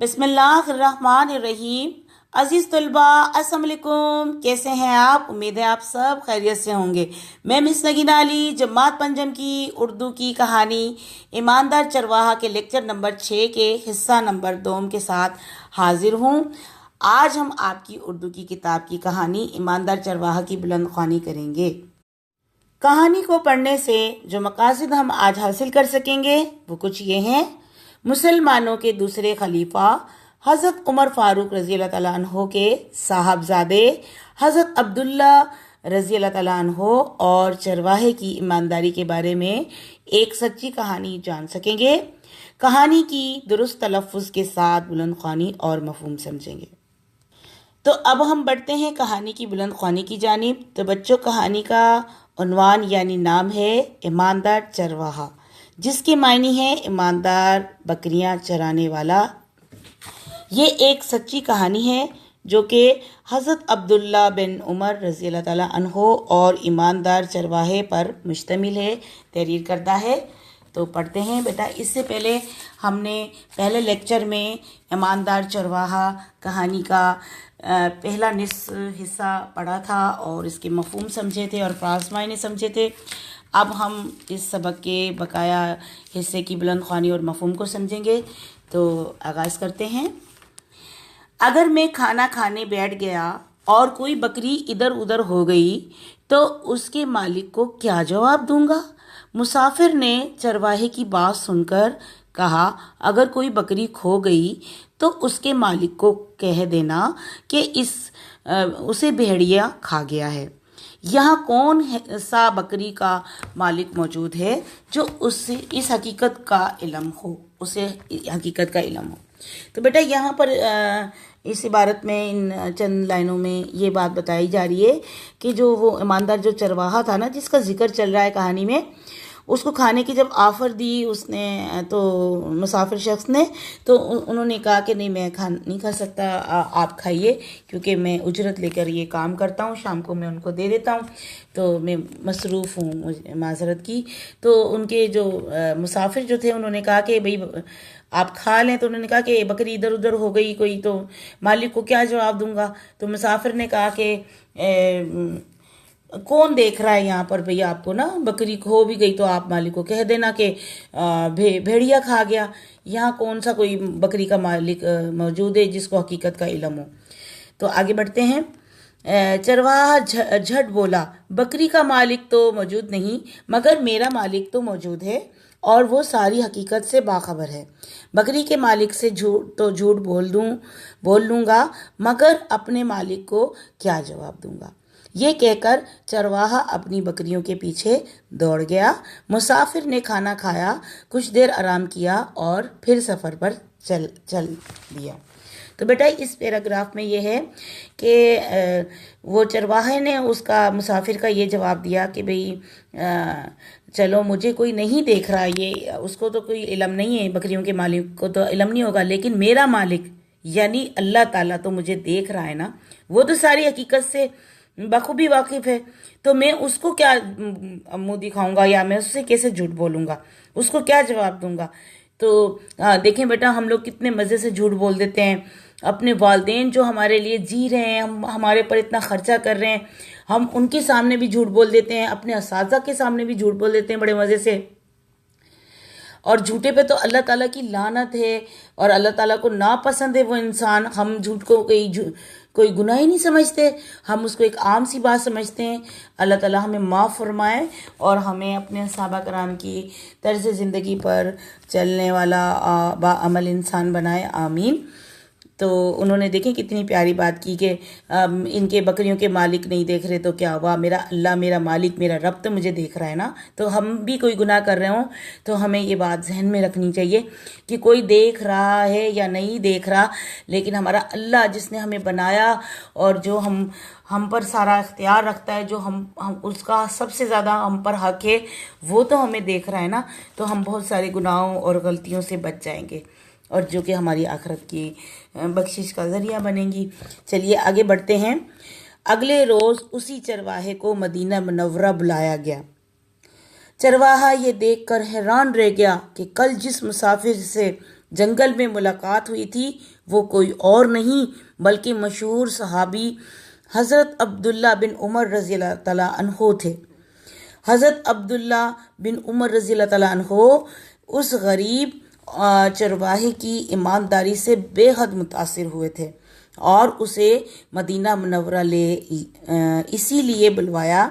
بسم اللہ الرحمن الرحیم۔ عزیز طلبہ السلام علیکم، کیسے ہیں آپ؟ امید ہے آپ سب خیریت سے ہوں گے۔ میں مس نگینہ علی جماعت پنجم کی اردو کی کہانی ایماندار چرواہا کے لیکچر نمبر 6 کے حصہ نمبر 2 کے ساتھ حاضر ہوں۔ آج ہم آپ کی اردو کی کتاب کی کہانی ایماندار چرواہا کی بلند خوانی کریں گے۔ کہانی کو پڑھنے سے جو مقاصد ہم آج حاصل کر سکیں گے وہ کچھ یہ ہیں۔ مسلمانوں کے دوسرے خلیفہ حضرت عمر فاروق رضی اللہ تعالیٰ عنہ کے صاحبزادے حضرت عبداللہ رضی اللہ تعالیٰ عنہ اور چرواہے کی ایمانداری کے بارے میں ایک سچی کہانی جان سکیں گے۔ کہانی کی درست تلفظ کے ساتھ بلند خوانی اور مفہوم سمجھیں گے۔ تو اب ہم بڑھتے ہیں کہانی کی بلند خوانی کی جانب۔ تو بچوں، کہانی کا عنوان یعنی نام ہے ایماندار چرواہا، جس کے معنی ہے ایماندار بکریاں چرانے والا۔ یہ ایک سچی کہانی ہے جو کہ حضرت عبداللہ بن عمر رضی اللہ تعالیٰ عنہ اور ایماندار چرواہے پر مشتمل ہے، تحریر کردہ ہے۔ تو پڑھتے ہیں بیٹا۔ اس سے پہلے ہم نے پہلے لیکچر میں ایماندار چرواہا کہانی کا پہلا نصف حصہ پڑھا تھا اور اس کے مفہوم سمجھے تھے اور خاص معنی سمجھے تھے۔ اب ہم اس سبق کے بقایا حصے کی بلند خوانی اور مفہوم کو سمجھیں گے۔ تو آغاز کرتے ہیں۔ اگر میں کھانا کھانے بیٹھ گیا اور کوئی بکری ادھر ادھر ہو گئی تو اس کے مالک کو کیا جواب دوں گا؟ مسافر نے چرواہے کی بات سن کر کہا، اگر کوئی بکری کھو گئی تو اس کے مالک کو کہہ دینا کہ اسے بھیڑیا کھا گیا ہے۔ یہاں کون سا بکری کا مالک موجود ہے جو اسے اس حقیقت کا علم ہو، اسے حقیقت کا علم ہو؟ تو بیٹا یہاں پر اس عبارت میں ان چند لائنوں میں یہ بات بتائی جا رہی ہے کہ جو وہ ایماندار جو چرواہا تھا نا، جس کا ذکر چل رہا ہے کہانی میں، اس کو کھانے کی جب آفر دی اس نے تو مسافر شخص نے، تو انہوں نے کہا کہ نہیں، میں نہیں کھا سکتا، آپ کھائیے، کیونکہ میں اجرت لے کر یہ کام کرتا ہوں، شام کو میں ان کو دے دیتا ہوں، تو میں مصروف ہوں، معذرت کی۔ تو ان کے جو مسافر جو تھے انہوں نے کہا کہ بھئی آپ کھا لیں، تو انہوں نے کہا کہ بکری ادھر ادھر ہو گئی کوئی تو مالک کو کیا جواب دوں گا؟ تو مسافر نے کہا کہ کون دیکھ رہا ہے یہاں پر بھئی، آپ کو نا بکری کھو بھی گئی تو آپ مالک کو کہہ دینا کہ بھیڑیا کھا گیا۔ یہاں کون سا کوئی بکری کا مالک موجود ہے جس کو حقیقت کا علم ہو؟ تو آگے بڑھتے ہیں۔ چرواہا جھٹ بولا، بکری کا مالک تو موجود نہیں، مگر میرا مالک تو موجود ہے اور وہ ساری حقیقت سے باخبر ہے۔ بکری کے مالک سے جھوٹ بول لوں گا، مگر اپنے مالک کو کیا جواب دوں گا؟ یہ کہہ کر چرواہا اپنی بکریوں کے پیچھے دوڑ گیا۔ مسافر نے کھانا کھایا، کچھ دیر آرام کیا اور پھر سفر پر چل دیا۔ تو بیٹا اس پیراگراف میں یہ ہے کہ وہ چرواہے نے اس کا مسافر کا یہ جواب دیا کہ بھئی چلو، مجھے کوئی نہیں دیکھ رہا، یہ اس کو تو کوئی علم نہیں ہے، بکریوں کے مالک کو تو علم نہیں ہوگا، لیکن میرا مالک یعنی اللہ تعالیٰ تو مجھے دیکھ رہا ہے نا، وہ تو ساری حقیقت سے بخوبی واقف ہے، تو میں اس کو کیا منہ دکھاؤں گا یا میں اس سے کیسے جھوٹ بولوں گا، اس کو کیا جواب دوں گا؟ تو دیکھیں بیٹا، ہم لوگ کتنے مزے سے جھوٹ بول دیتے ہیں۔ اپنے والدین جو ہمارے لیے جی رہے ہیں، ہمارے پر اتنا خرچہ کر رہے ہیں، ہم ان کے سامنے بھی جھوٹ بول دیتے ہیں، اپنے اساتذہ کے سامنے بھی جھوٹ بول دیتے ہیں بڑے مزے سے۔ اور جھوٹے پہ تو اللہ تعالیٰ کی لعنت ہے اور اللہ تعالیٰ کو ناپسند ہے وہ انسان۔ ہم جھوٹ کو کوئی گناہ ہی نہیں سمجھتے، ہم اس کو ایک عام سی بات سمجھتے ہیں۔ اللہ تعالیٰ ہمیں معاف فرمائے اور ہمیں اپنے صحابہ کرام کی طرز زندگی پر چلنے والا باعمل انسان بنائے، آمین۔ تو انہوں نے دیکھیں کتنی پیاری بات کی کہ ان کے بکریوں کے مالک نہیں دیکھ رہے تو کیا ہوا، میرا اللہ، میرا مالک، میرا رب تو مجھے دیکھ رہا ہے نا۔ تو ہم بھی کوئی گناہ کر رہے ہوں تو ہمیں یہ بات ذہن میں رکھنی چاہیے کہ کوئی دیکھ رہا ہے یا نہیں دیکھ رہا، لیکن ہمارا اللہ جس نے ہمیں بنایا اور جو ہم پر سارا اختیار رکھتا ہے، جو ہم اس کا سب سے زیادہ ہم پر حق ہے، وہ تو ہمیں دیکھ رہا ہے نا۔ تو ہم بہت سارے گناہوں اور غلطیوں سے بچ جائیں گے اور جو کہ ہماری آخرت کی بخشش کا ذریعہ بنیں گی۔ چلیے آگے بڑھتے ہیں۔ اگلے روز اسی چرواہے کو مدینہ منورہ بلایا گیا۔ چرواہا یہ دیکھ کر حیران رہ گیا کہ کل جس مسافر سے جنگل میں ملاقات ہوئی تھی وہ کوئی اور نہیں بلکہ مشہور صحابی حضرت عبداللہ بن عمر رضی اللہ تعالیٰ عنہ تھے۔ حضرت عبداللہ بن عمر رضی اللہ تعالیٰ عنہ اس غریب چرواہے کی ایمانداری سے بے حد متاثر ہوئے تھے اور اسے مدینہ منورہ اسی لیے بلوایا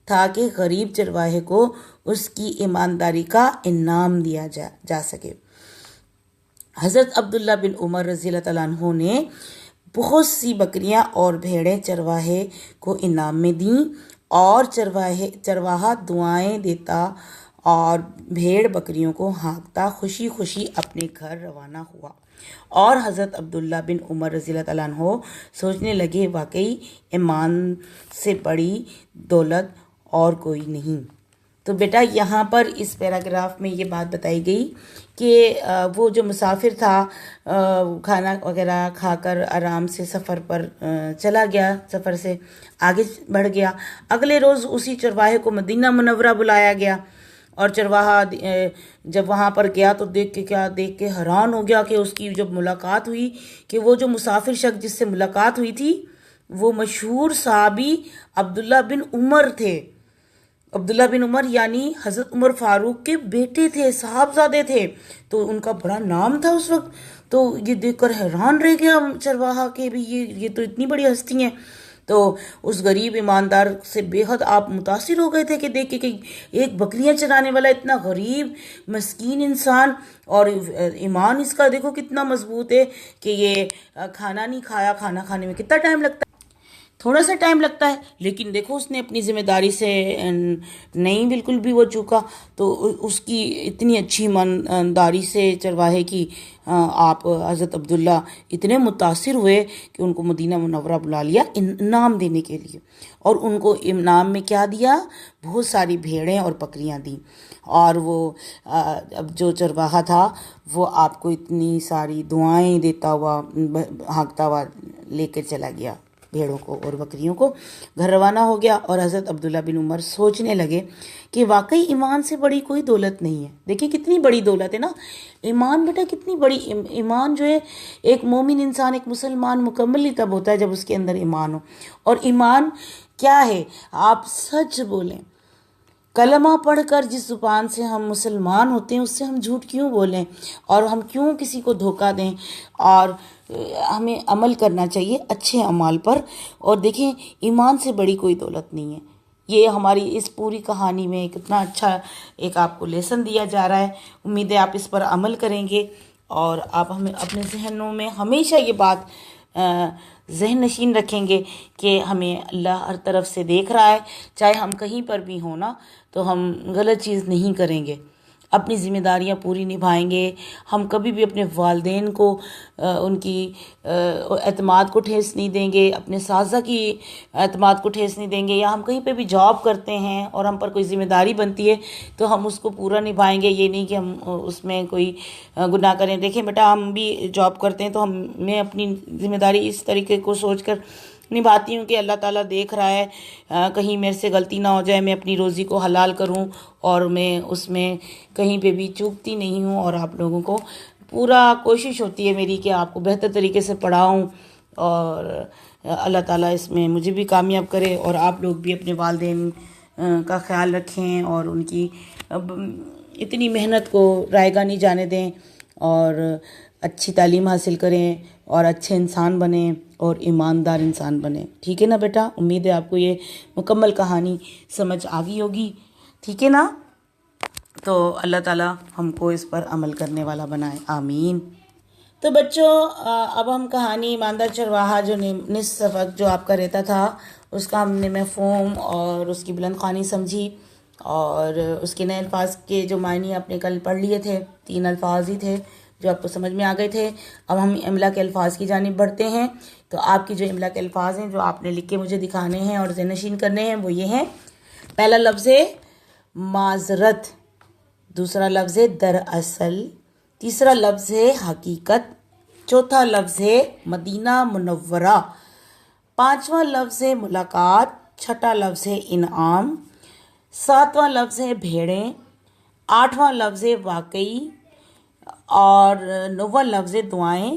تھا کہ غریب چرواہے کو اس کی ایمانداری کا انعام دیا جا سکے۔ حضرت عبداللہ بن عمر رضی اللہ تعالیٰ عنہ نے بہت سی بکریاں اور بھیڑیں چرواہے کو انعام میں دیں اور چرواہا دعائیں دیتا اور بھیڑ بکریوں کو ہانکتا خوشی خوشی اپنے گھر روانہ ہوا۔ اور حضرت عبداللہ بن عمر رضی اللہ تعالیٰ عنہ سوچنے لگے واقعی ایمان سے بڑی دولت اور کوئی نہیں۔ تو بیٹا یہاں پر اس پیراگراف میں یہ بات بتائی گئی کہ وہ جو مسافر تھا کھانا وغیرہ کھا کر آرام سے سفر پر چلا گیا، سفر سے آگے بڑھ گیا۔ اگلے روز اسی چرواہے کو مدینہ منورہ بلایا گیا اور چرواہا جب وہاں پر گیا تو دیکھ کے حیران ہو گیا کہ اس کی جب ملاقات ہوئی کہ وہ جو مسافر شخص جس سے ملاقات ہوئی تھی وہ مشہور صحابی عبداللہ بن عمر تھے۔ عبداللہ بن عمر یعنی حضرت عمر فاروق کے بیٹے تھے، صاحبزادے تھے، تو ان کا بڑا نام تھا اس وقت۔ تو یہ دیکھ کر حیران رہ گیا چرواہا کہ بھی یہ تو اتنی بڑی ہستی ہیں۔ تو اس غریب ایماندار سے بے حد آپ متاثر ہو گئے تھے کہ دیکھ کے کہ ایک بکریاں چرانے والا اتنا غریب مسکین انسان اور ایمان اس کا دیکھو کتنا مضبوط ہے کہ یہ کھانا نہیں کھایا، کھانا کھانے میں کتنا ٹائم لگتا ہے، تھوڑا سا ٹائم لگتا ہے، لیکن دیکھو اس نے اپنی ذمہ داری سے نہیں بالکل بھی وہ چوکا۔ تو اس کی اتنی اچھی ایمانداری سے چرواہے کی آپ حضرت عبداللہ اتنے متاثر ہوئے کہ ان کو مدینہ منورہ بلا لیا انعام دینے کے لیے، اور ان کو انعام میں کیا دیا؟ بہت ساری بھیڑیں اور بکریاں دیں۔ اور وہ اب جو چرواہا تھا وہ آپ کو اتنی ساری دعائیں دیتا ہوا ہانکتا ہوا لے کر چلا گیا بھیڑوں کو اور بکریوں کو، گھر روانہ ہو گیا۔ اور حضرت عبداللہ بن عمر سوچنے لگے کہ واقعی ایمان سے بڑی کوئی دولت نہیں ہے۔ دیکھیں کتنی بڑی دولت ہے نا ایمان، بیٹا کتنی بڑی ایمان جو ہے ایک مومن انسان، ایک مسلمان مکمل ہی تب ہوتا ہے جب اس کے اندر ایمان ہو۔ اور ایمان کیا ہے؟ آپ سچ بولیں، کلمہ پڑھ کر جس زبان سے ہم مسلمان ہوتے ہیں اس سے ہم جھوٹ کیوں بولیں اور ہم کیوں کسی کو دھوکہ دیں؟ اور ہمیں عمل کرنا چاہیے اچھے اعمال پر۔ اور دیکھیں ایمان سے بڑی کوئی دولت نہیں ہے۔ یہ ہماری اس پوری کہانی میں کتنا اچھا ایک آپ کو لیسن دیا جا رہا ہے۔ امید ہے آپ اس پر عمل کریں گے اور آپ ہمیں اپنے ذہنوں میں ہمیشہ یہ بات ذہن نشین رکھیں گے کہ ہمیں اللہ ہر طرف سے دیکھ رہا ہے، چاہے ہم کہیں پر بھی ہوں نا تو ہم غلط چیز نہیں کریں گے، اپنی ذمہ داریاں پوری نبھائیں گے۔ ہم کبھی بھی اپنے والدین کو ان کی اعتماد کو ٹھیس نہیں دیں گے، اپنے اساتذہ کی اعتماد کو ٹھیس نہیں دیں گے، یا ہم کہیں پہ بھی جاب کرتے ہیں اور ہم پر کوئی ذمہ داری بنتی ہے تو ہم اس کو پورا نبھائیں گے، یہ نہیں کہ ہم اس میں کوئی گناہ کریں۔ دیکھیں بیٹا ہم بھی جاب کرتے ہیں تو میں اپنی ذمہ داری اس طریقے کو سوچ کر نبھاتی ہوں کہ اللہ تعالیٰ دیکھ رہا ہے، کہیں میرے سے غلطی نہ ہو جائے، میں اپنی روزی کو حلال کروں اور میں اس میں کہیں پہ بھی چوکتی نہیں ہوں، اور آپ لوگوں کو پورا کوشش ہوتی ہے میری کہ آپ کو بہتر طریقے سے پڑھاؤں، اور اللہ تعالیٰ اس میں مجھے بھی کامیاب کرے اور آپ لوگ بھی اپنے والدین کا خیال رکھیں اور ان کی اتنی محنت کو رائگاں نہیں جانے دیں اور اچھی تعلیم حاصل کریں اور اچھے انسان بنیں اور ایماندار انسان بنیں۔ ٹھیک ہے نا بیٹا؟ امید ہے آپ کو یہ مکمل کہانی سمجھ آ گئی ہوگی، ٹھیک ہے نا؟ تو اللہ تعالیٰ ہم کو اس پر عمل کرنے والا بنائے، آمین۔ تو بچوں اب ہم کہانی ایماندار چرواہا جو نصف سبق جو آپ کا رہتا تھا اس کا ہم نے مفہوم اور اس کی بلند خوانی سمجھی، اور اس کے نئے الفاظ کے جو معنی آپ نے کل پڑھ لیے تھے، 3 الفاظ ہی تھے جو آپ کو سمجھ میں آ گئے تھے۔ اب ہم املا کے الفاظ کی جانب بڑھتے ہیں۔ تو آپ کی جو املا کے الفاظ ہیں جو آپ نے لکھ کے مجھے دکھانے ہیں اور ذہن نشین کرنے ہیں وہ یہ ہیں۔ پہلا لفظ ہے معذرت، دوسرا لفظ ہے دراصل، تیسرا لفظ ہے حقیقت، چوتھا لفظ ہے مدینہ منورہ، پانچواں لفظ ہے ملاقات، چھٹا لفظ ہے انعام، ساتواں لفظ ہے بھیڑیں، آٹھواں لفظ ہے واقعی، اور نواں لفظ ہے دعائیں،